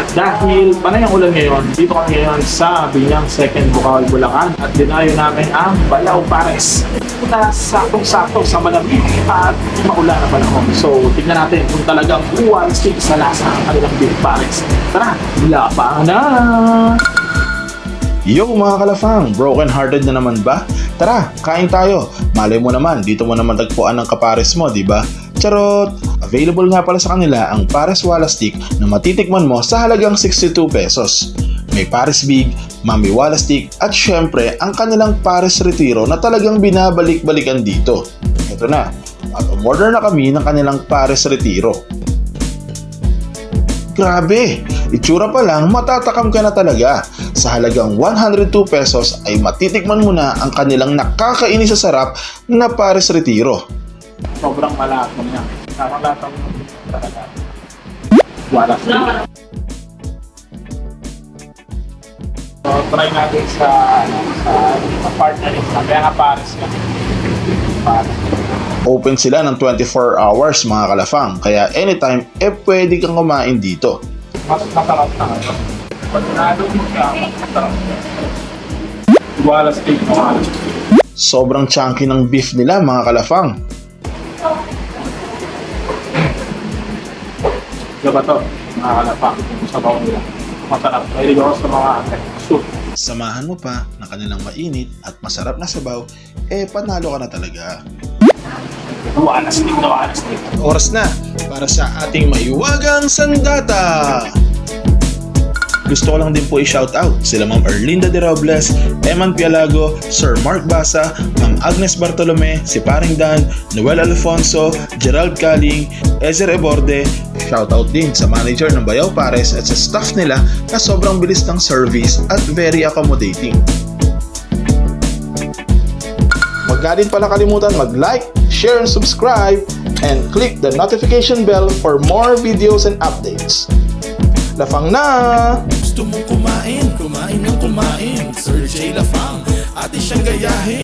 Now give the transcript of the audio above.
At dahil panay ang ulan ngayon, dito kami ngayon sa Binyang Second Bukawal, Bulacan at dinayo namin ang Bayaw Pares na saktong-sakto sa malamig at maulan na panahon. So, tignan natin kung talagang realistic sa lasa ang kanilang beef pares. Tara, lapangan na! Yo mga kalafang, broken hearted na naman ba? Tara, kain tayo. Malay mo naman, dito mo naman tagpuan ng kapares mo, di ba? Charot! Available nga pala sa kanila ang Pares Wala Stick na matitikman mo sa halagang 62 pesos. May Pares Big, Mami Wala Stick at syempre ang kanilang Pares Retiro na talagang binabalik-balikan dito. Ito na, at umorder na kami ng kanilang Pares Retiro. Grabe! Itsura pa lang, matatakam ka na talaga. Sa halagang 102 pesos ay matitikman mo na ang kanilang nakakainis sa sarap na Pares Retiro. Sobrang malapon niya. Nakalatang talaga. Wala stick. So, try natin sa partner nito. Kaya nga pares yan. Pares. Open sila ng 24 hours mga kalafang, kaya anytime pwede kang kumain dito. Mas masarap na ngayon. Pag nalo mo siya, mas masarap siya. Wala stick. Sobrang chunky ng beef nila mga kalafang. Diba to? Nakakalapang. Sa bawang nila. Masarap. Mahilig ako sa mga soup. Samahan mo pa ng kanilang mainit at masarap na sabaw, panalo ka na talaga. Wala stick na wala stick. Oras na para sa ating maiwagang sandata! Gusto ko lang din po i-shoutout sila Ma'am Erlinda de Robles, Eman Pialago, Sir Mark Basa, Ma'am Agnes Bartolome, si Paring Dan, Noel Alfonso, Gerald Caling, Ezer Eborde. Shoutout din sa manager ng Bayaw Pares at sa staff nila na sobrang bilis ng service at very accommodating. Huwag nga din pala kalimutan mag-like, share and subscribe, and click the notification bell for more videos and updates. Lafang na! Gusto mong kumain, kumain ng kumain. Sir J. Lafang, ate siyang gayahin.